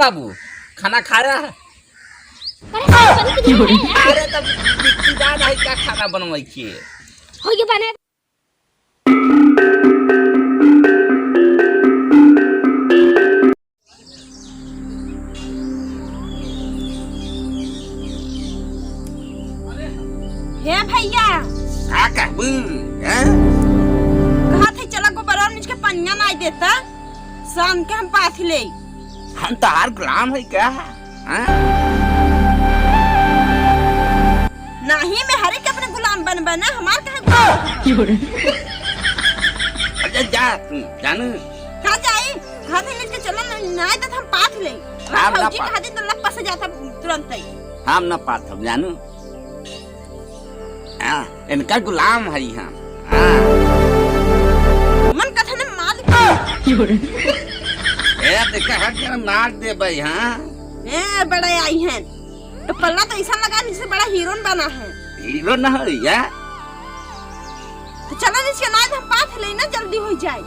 बाबू खाना खा रहा है? अरे तब बिक्कीदार है क्या खाना बनवाई के हो ये बने हे भैया का कहबू हैं? कहा थे चला गोबरा नीच के पन्या नहीं देता शाम के हम पाथ ले हम तार गुलाम है क्या हैं? नहीं मैं हरे के अपने गुलाम बन बना हमार कहे अरे जा तू जानू कहा जाई कहा थे नीच के चला नहीं देता हम पाथ ले हम ना फौजी कहा दी तो लग से जाता तुरंत ही हम न पात हम जानू इनका गुलाम है हम मन कथा ने मार ए देखा हट के मार दे भाई हां ए बड़े आई हैं तो पल्ला तो ऐसा लगा जिससे बड़ा हीरोइन बना है हीरो ना है या तो चलो इसके नाम हम पाथ ले ना जल्दी हो जाए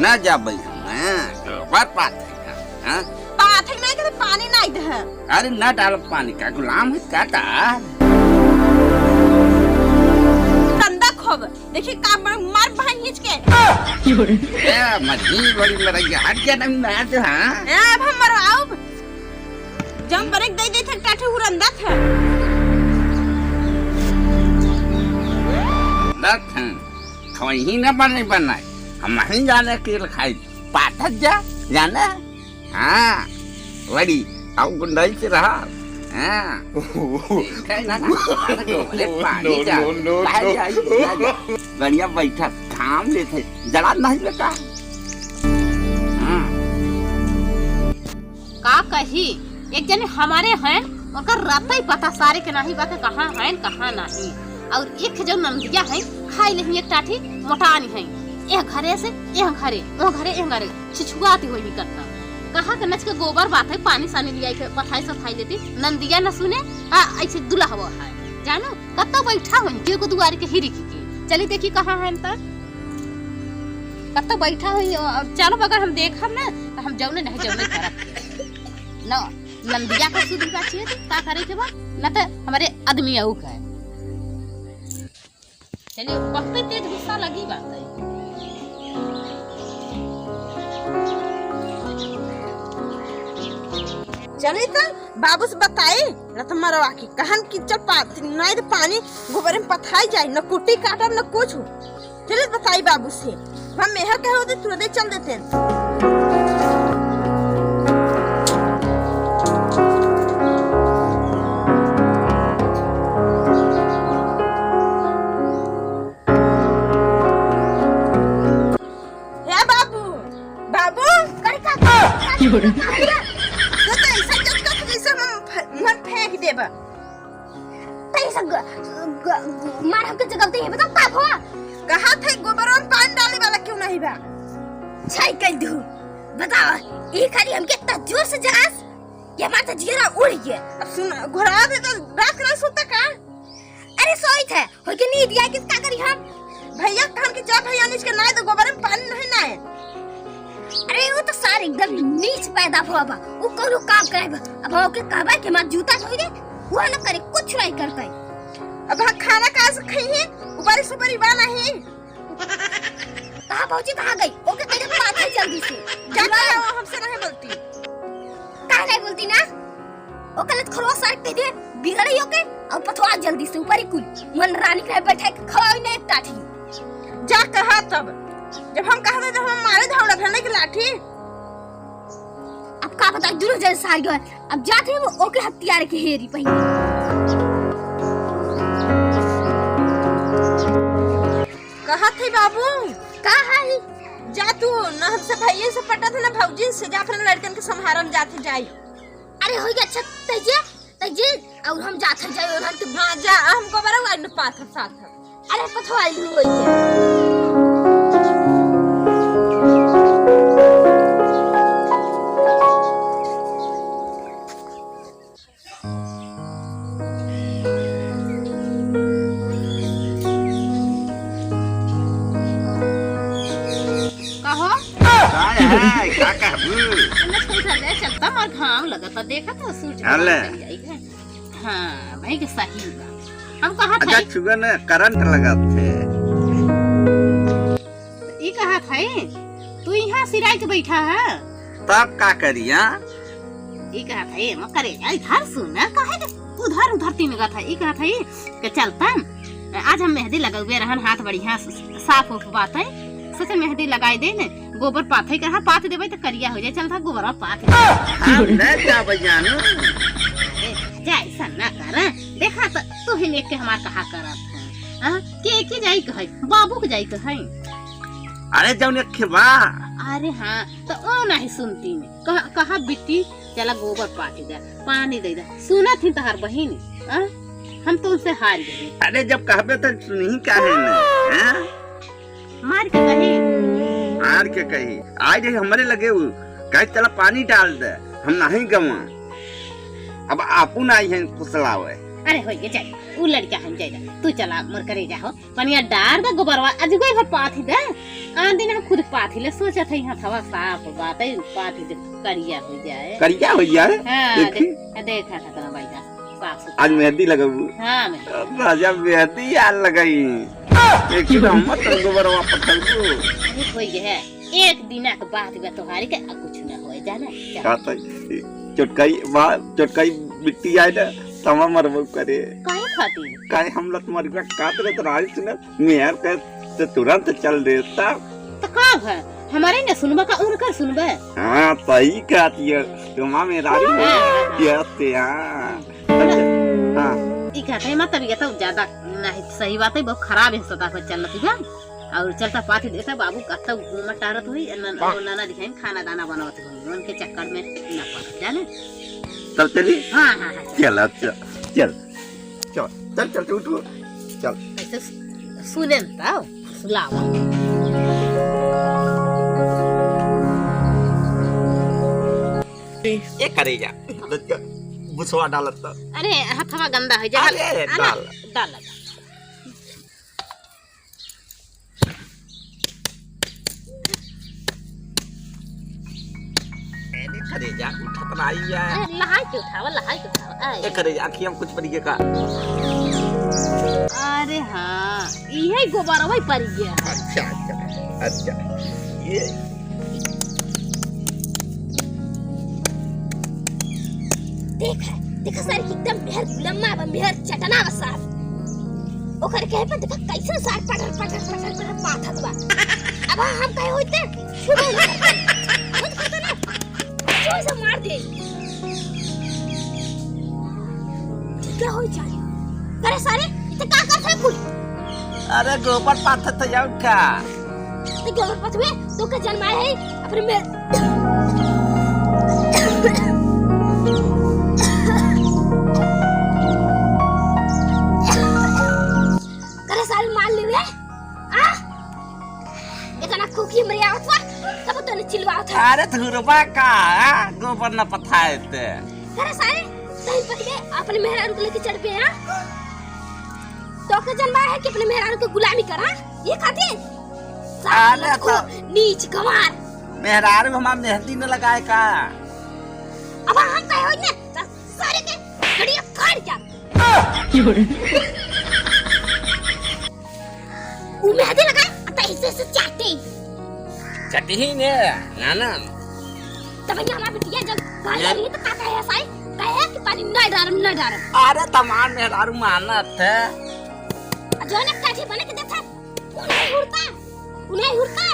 ना जा भाई हम बात पात है हां पाथ नहीं के पानी नहीं दे अरे ना डाल पानी का गुलाम है काटा कंदा खोब देखिए का मार भाई हिच के ए मछली बड़ी लड़ाई हट के नहीं ना तो हां ए अब हम मरवाओ जम ब्रेक दे दे थे टाठे उरंदा था लत खवई ही ना बने बनाए हम नहीं जाने के खाई पाठक जा जाना हां वड़ी अब गुंडाई से रहा बढ़िया बैठा काम लेते जला नहीं बेटा का कही एक जने हमारे हैं उनका रात ही पता सारे के नहीं बात कहाँ हैं कहाँ नहीं और एक जो नंदिया है खाई नहीं एक टाठी मोटानी है एक घरे से एक घरे ओ घरे छिछुआती हुई करता कहा के नच के गोबर बात है पानी सानी लिया के पथाई सफाई देती नंदिया न सुने ऐसे दुल्हा है जानो कत्तो बैठा हुई के को दुआरे के हिरी की चली देखी कहाँ है त कत्तो बैठा हुई चलो अगर हम देखब ना तो हम जौने नहीं जौने करब न नंदिया का सुधी बात है का करे के बा न त हमारे आदमी आऊ का चलिए बहुत तेज गुस्सा लगी बात है चले तो बाबू से बताए रत मरवा के कहन कि चल नहीं तो पानी गोबर में पथाई जाए न कुटी काटब न कुछ चले बताई बाबू से हम मेहर कहे होते तुरंत चल देते हे बाबू बाबू कड़ी का देबा तैसा मार हमके जगह है बता का हुआ कहा थे गोबर में पानी डाले वाला क्यों नहीं बा छाई कर दू बताओ ये खाली हमके इतना जोर से जलास ये हमारा तो जीरा उड़ गया अब सुन घोड़ा दे तो रात ना सोता का अरे सोई थे हो के नींद आई किस का करी हम भैया कहन के जा भैया नीच के नहीं तो गोबर में पानी नहीं ना है अरे वो तो सारे एकदम नीच पैदा हुआ बा वो कोनो काम करे अब हो के कहबा के मार जूता धोई दे वो न करे कुछ नहीं करते अब खाना का से खाई है ऊपर सुपर बना है कहां पहुंची कहां गई ओके तेरे पास है जल्दी से क्या है वो हमसे नहीं बोलती का नहीं बोलती ना ओ गलत खरवा साइड पे दे बिगड़ी ओके अब पथवा जल्दी से ऊपर ही कुल मन रानी के बैठे खवाई नहीं एक टाठी जा कहा तब जब हम कहते तो हम मारे धावड़ा था नहीं लाठी अब का पता जुरू जल सार गए अब जाते वो ओके हथियार के हेरी पहले कहा थे बाबू का है जा तू न हमसे भैया से पटा था ना भौजी से जा फिर लड़कन के संहारम जाते जाई अरे हो गया अच्छा तजे और हम जाते जाए और हम हां जा हमको बड़ा न पाथ साथ अरे पथवाई हुई है क्या कहबू और घाम लगता देखा तो सूरज अले। चल जाएगा। हाँ भाई के सही बा। हम कहा अच्छा थे छुआ ने करंट लगा थे। ये कहा थे तू यहाँ सिराय के बैठा है तब का करिया? ये कहा था ये मत करे इधर सुना काहे के उधर उधर तीन का था। ये कहा था ये कि चलता आज हम मेहंदी लगावे रहन हाथ बढ़िया साफ हो बात है सच मेहंदी लगाई दे ने गोबर पाथे के पाथ देबे त करिया हो जाए चलता गोबर पाथ हम नहीं जाबे जानू। जा ऐसा ना कर देखा तो तू ही लेके हमार कहा करत है हां के जाई कहे बाबू के जाई कहे। अरे जौन खेबा अरे हाँ तो ओ नहीं सुनती ने कहा बिट्टी चला गोबर पाथी दे पानी दे दे सुना थी तहार बहिन हम तुमसे हार गए। अरे जब कहबे तो सुनही काहे ना हैं? मार के कही मार के कही आज हमारे लगे वो कहे चला पानी डाल दे हम नहीं गवा अब आपू आई है कुसलावे। अरे हो ये जाए वो लड़का हम जाए तू चला मोर करे जाओ पनिया डार दा गोबरवा आज कोई भर पाथी दे आन दिन हम खुद पाथी ले सोचा था यहाँ थवा साफ बात है पाथी दे करिया हो जाए करिया हो जाए। हां देखा था तो भाई साफ आज मेहंदी लगाऊ। हां मैं राजा मेहंदी यार लगाई एक ही हम मत गोबरवा पत्थर को अरे हो गया एक दिन के बाद वे तोहारी के कुछ ना होए जाना कहता चटकाई मिट्टी आए ना तमा मरबो करे काहे खाती काहे हम लत मर गया कातरे तो राज सुन मेहर के तो तुरंत चल देता तो का है हमारे ने सुनबा का उनका सुनबे। हां सही कहती है तुमा मेरा कहते हां ई कहते हैं मत तबीयत तो ज्यादा नहीं सही बात है बहुत खराब है सदा पर चलती बा और चलता पाथी देता बाबू कत्ता घूमत टारत हुई नाना दिखाई खाना दाना बनावत हुई उनके चक्कर में ना पड़ जाने चल चली। हां हां चल चल चल चल चल चल उठ चल ऐसे सुने तो सुलावा ये करे जा बुसवा डालत तो अरे हथवा गंदा है जा अरे डाल डाल करे जा उठत आई जा लहाई के उठावा ये करे जा आखियां कुछ पड़ी का। अरे हां इहे गोबरवा पड़ गया। अच्छा ये देखा सर एकदम मेहर लम्मा बा मेहर चटना बा सार ओकर कहे पे देखा कैसे सार पटर पाथत बा अब हम कहे होते छुबे मत करता ना जो से मार दे क्या हो जाए करे सारे तो का करत है कुल। अरे गोबर पाथत जाऊ का तो गोबर पाथवे तो का जन्माए है अपने में अरे धुरबा का गोबर न पथाए ते अरे सारे सही पतिए अपने मेहरारू को लेके चढ़ पे हां तो के जन्मा है कि अपने मेहरारू को गुलामी करा ये खाते अरे तो नीच गवार मेहरारू हमार मेहंदी न लगाए का अब हम कहे हो ना सारे के गड़िया काट जा वो मेहंदी लगाए आता ऐसे से चाहते चटही ने नाना तब ये हमारी बिटिया जब गाली रही तो काका है साई कहे कि पानी न डारम अरे तमाम मेहरारू मानत है जो ने काठी बने के देखा उन्हें हुरता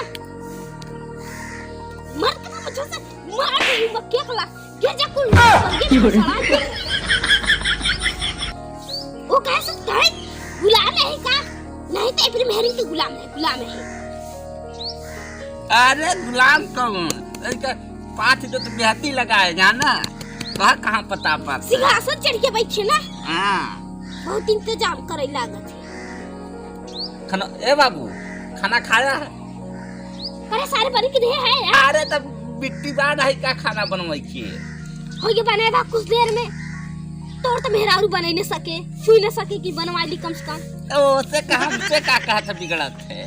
मर के मुझे से मार के मक्के खला के जा कुल वो कैसे कहे गुलाम है का नहीं तो अपनी मेहरी के गुलाम है अरे गुलाम कौन पाथ जो तो मेहंदी लगाए जाना वह कहाँ पता पाता सिंहासन चढ़ के बैठे ना हाँ बहुत इंतजाम करे लागत खाना ए बाबू खाना खाया है अरे सारे बनी के दे है अरे तब बिट्टी बाद है का खाना बनवाई के हो ये बनाएगा कुछ देर में तोर तो मेहरारू बना नहीं सके छुई न सके कि बनवा ली कम से कम ओ से कहा हमसे का कहा था बिगड़त है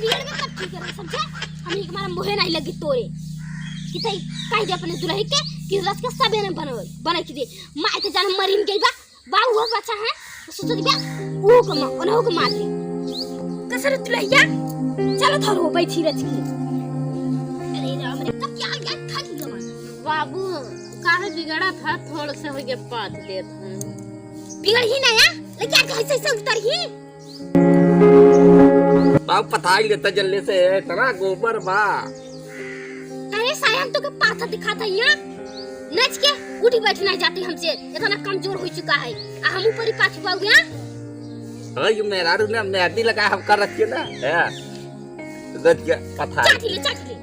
मेरा में कब ठीक है समझे हम एक हमारा मोहे नहीं लगी तोरे कि तई कह दे अपने दुल्ही के कि रस के सबे ने बना के दे माय के जान मरीन गई बा बाबू हो बच्चा है सोच दिया वो कमा ओनहु के मार दे कसर दुल्हिया चलो धरो बैठी रच के अरे राम रे तब क्या गया था कि जमा बाबू काहे बिगड़ा था थोड़ा से हो गया पात देत हूं बिगड़ ही ना या लेकिन कैसे से उतर ही बाप पथाई लेता जल्दी से तेरा गोबर बा। अरे सायम तो के पाथा दिखाता यहाँ नच के उठी बैठी नहीं जाती हमसे इतना कमजोर हो चुका है हम ऊपर ही पाछू आ गया अरे ये मेरा रू ने मेहंदी लगा हम कर रखिए ना है दत के पथाई चाट ले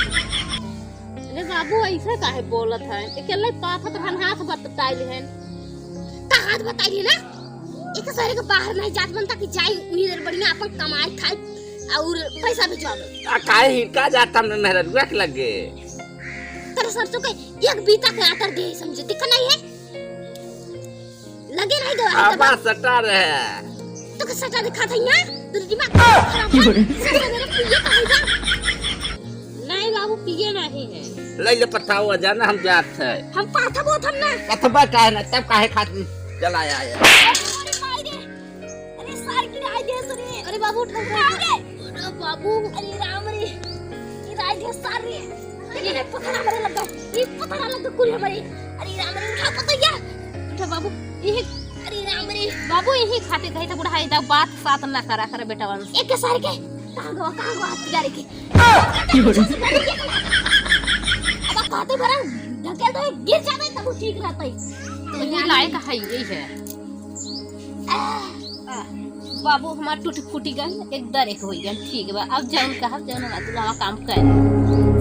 अरे बाबू ऐसे काहे बोलत है अकेले पाथत हन हाथ बताइले हैं का हाथ बताइए ना एक सारे के बाहर नहीं जात बनता कि जाई उन्हीं देर बढ़िया अपन कमाई खाई और पैसा भिजवावे आ काहे हिका जाता हमने मेहरा रू के लगे तेरे सरसों के एक बीता के आटर दे समझे दिख नहीं है लगे नहीं दो आबा सटा रहे तो के सटा दिखाता यहाँ तेरे दिमाग खराब है मेरे पिए कहेगा नहीं बाबू पिए नहीं है ले ले पथाओ जाना हम जात है हम पाथा बहुत हम ना पथबा काहे ना तब काहे खाती चला आया अरे माई दे अरे सार की राय दे सुनी अरे बाबू उठो अरे बाबू अरे राम रे ये राय दे सार रे ये पकड़ा मरे लगा ये पकड़ा लगा कुल हमारे अरे राम रे उठा पतैया उठो बाबू यही अरे राम रे बाबू यही खाते गई तो बुढ़ाई दा बात साथ ना करा करे बेटा वंश एक सार के कहां गवा हाथ गाड़ी के अब कहते बरा धकेल दो गिर जावे तब ठीक रहता है तो ये लायक है यही है बाबू हमार टूटी फूटी गई एक दर एक हो गया ठीक बा अब जाऊं कहा जाऊं ना तू काम कर